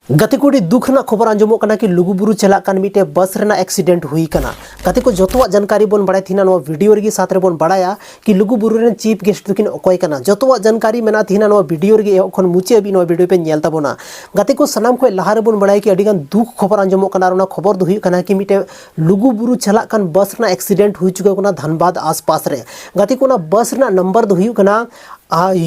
गते को दुख ना खबर आंजमो कना कि लुगुबुरु चला कान मिटे बस रेना एक्सीडेंट हुई कना। गते को जोतवा जानकारी बन बड़ाय थीना नो वीडियो रे साथ रे बन बड़ाया कि लुगुबुरु रे चीफ गेस्ट दकिन अकय कना। जोतवा जानकारी मेना थीना नो वीडियो रे एखन मुचे अभी नो वीडियो पे नेल ताबोना। गते को सनाम को लहारे बन बड़ाय कि अडिगान दुख खबर आंजमो कना। और खबर दो हुई कना कि मिटे लुगुबुरु चला कान बस रेना एक्सीडेंट हुई चुका कना धनबाद आसपास रे। गते को ना बस रेना नंबर दो हुई कना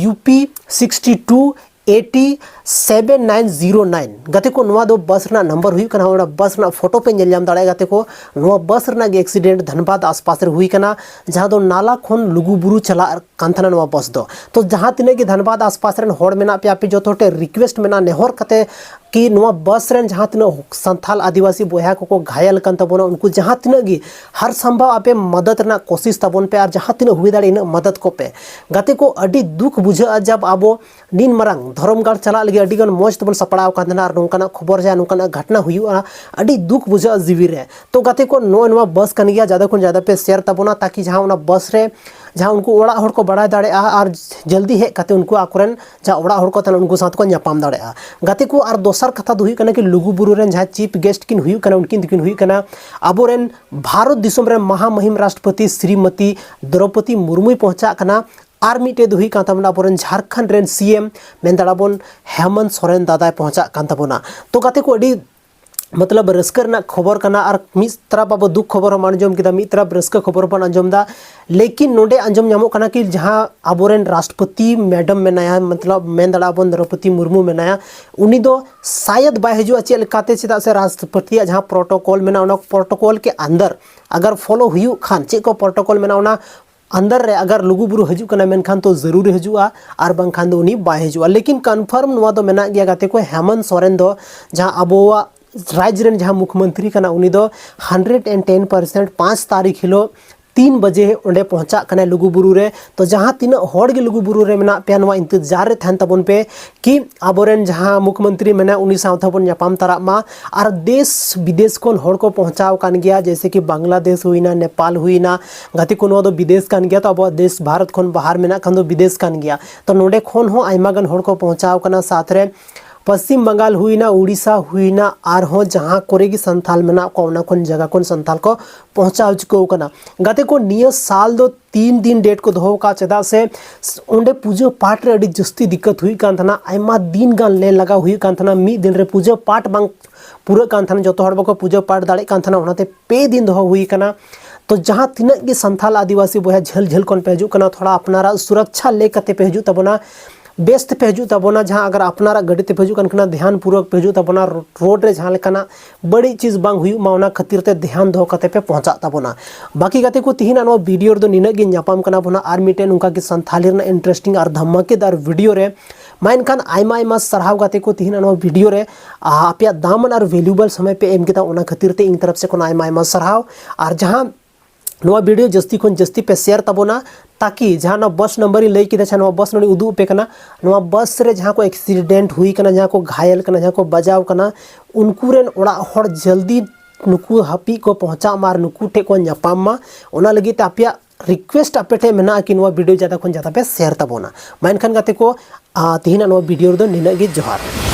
UP 62 80 7909। गते को नवा दो बस ना नंबर हुई कना। और बस ना फोटो पे नेल जाम दाड़े गते को नवा बस ना एक्सीडेंट धनबाद आसपास रे हुई कना। जहां दो नाला खन लुगुबुरु चला कांथना नवा बस दो। तो जहां तिने के धनबाद आसपास रेन होड़ मेना पे आपे जोतोटे रिक्वेस्ट मेना नेहर कते कि नवा बस रेन जहां तिना संथाल आदिवासी बोया को घायल कान तबोना उनको जहां तिना गी हर संभव आपे मदद ना कोशिश तबोन पे। और जहां तिना हुई दाड़े इन मदद को पे गते को अडी दुख बुझा जब आबो नीन मरंग धर्मगढ़ चला लगे अडिगन मौज तबन सपड़ाव कांदना। और नोंकाना खबर जा नोंकाना घटना हुआ अडी दुख बुझा जीवी रे। तो गते को नवा बस कन गया ज्यादा को ज्यादा पे शेयर तबोना ताकि जहां उना बस रे जहां उनको ओड़ा होड़ को बड़ा दाड़े और जल्दी हे कते उनको आकुरन जहां ओड़ा होड़ को तन उनको साथ को न्यापाम दाड़े गते को। और दोसर कथा दो हुई कना कि लुगुबुरु रेन जहां चीफ गेस्ट किन हुई कना उनकिन दिकिन हुई कना आबोरेन भारत दिसम रे महामहिम राष्ट्रपति श्रीमती द्रौपदी मुर्मू पहुंचा कना। और मिटे दुही कांताबोना आबोरेन झारखंड रेन CM मेंदाड़ाबोन हेमंत सोरेन दादा पहुंचा कांताबोना। तो गते को अडी मतलब रस्क रना खबर कना। और मिस तरफ अब दुख खबर हम आंजम किदा मिस तरफ रस्क खबर बन आंजम दा। लेकिन नोडे आंजम नामो कना कि जहां आबोरेन राष्ट्रपति मैडम मेनाया मतलब मेन दाड़ाबोन द्रौपदी मुर्मू मेनाया उनी दो शायद बाय हजू चेल काते चेदा से राष्ट्रपति जहां प्रोटोकॉल मेना उना प्रोटोकॉल के अंदर अगर फॉलो हुई खान चे को प्रोटोकॉल मेना उना अंदर रे अगर लुगुबुरु हजू कना मेनखान तो जरूर हजूआ और बंखान दो उनी बाय हजूआ। लेकिन कन्फर्म नवा दो मेना गया गाते को हेमंत सोरेन दो जहां अबोवा राज्य रेन जहां मुख्यमंत्री कना उनी दो 110% 5 तारीख हिलो 3 बजे उंडे पहुंचा कना लुगुबुरु रे। तो जहां तीन होड़ के लुगुबुरु रे मेना पे नवा इंतजार रे थान तबन पे कि आबोरेन जहां मुख्यमंत्री मेना उनी साथ बन न्यापाम तारा मा। और देश विदेश कोन होड़ को पहुंचाव कान गया जैसे कि बांग्लादेश हुईना नेपाल हुईना गति को दो विदेश कान गया। तो अब देश भारत खन बाहर मेना खान दो विदेश कान गया। तो नोडे खन हो आइमागन होड़ को पहुंचाव कना। साथ रे पश्चिम बंगाल हुईना उड़ीसा हुईना और हो जहां कोरेगी संथाल मेना को उना कोन जगह कोन संथाल को पहुंचाव चुको कना। गते को निय साल दो 3 दिन डेट को दो का चेदा से उंडे पूजो पाठ रे अडी जस्ती दिक्कत हुई कान थना। आइमा दिन गान ले लगा हुई कान थना। मी दिन रे पूजो पाठ बांग पूरा कान थना जोतो हड़ बको पूजो पाठ दाड़े कान थना उनाते पे दिन दो हुई कना। तो जहां तिनक के संथाल आदिवासी बोया झल झल कोन पे हजू कना थोड़ा अपनारा सुरक्षा ले कते पे हजू तबना बेस्ट पे हजू तबोना। जहां अगर अपनारा गड्डी ते हजू कना ध्यान पूर्वक पे हजू तबोना रोड रे जहां लेकना बड़ी चीज बांग हुई मावना खातिर ते ध्यान दो कते पे पहुंचा तबोना। बाकी गते को तिहिना नो वीडियो दो निना गे न्यापाम कना बोना। और मिटेन उनका के संथाली रे इंटरेस्टिंग और धमाकेदार वीडियो रे माइनखान आइमा आइमा सरहाव गते को तिहिना नो वीडियो रे आपया दामन और वैल्यूएबल समय पे एम केता उना खातिर ते इन तरफ से कोना आइमा आइमा सरहाव। और जहां नवा वीडियो जस्ती खन जस्ती पे शेयर तबोना ताकि जहां ना बस नंबर ही लई किदा छ नवा बस नडी उदू पे कना नवा बस रे जहां को एक्सीडेंट हुई कना जहां को घायल कना जहां को बजाव कना उनको रेन ओड़ा होड़ जल्दी नुकु हापी को पहुंचा मार नुकु ठे को न्यापाम मा ओना लगी ते आपया रिक्वेस्ट आपे ठे मेना कि नवा वीडियो ज्यादा खन ज्यादा पे शेयर तबोना। माइनखान गाते को तिहिना नवा वीडियो दो निना गे जोहार।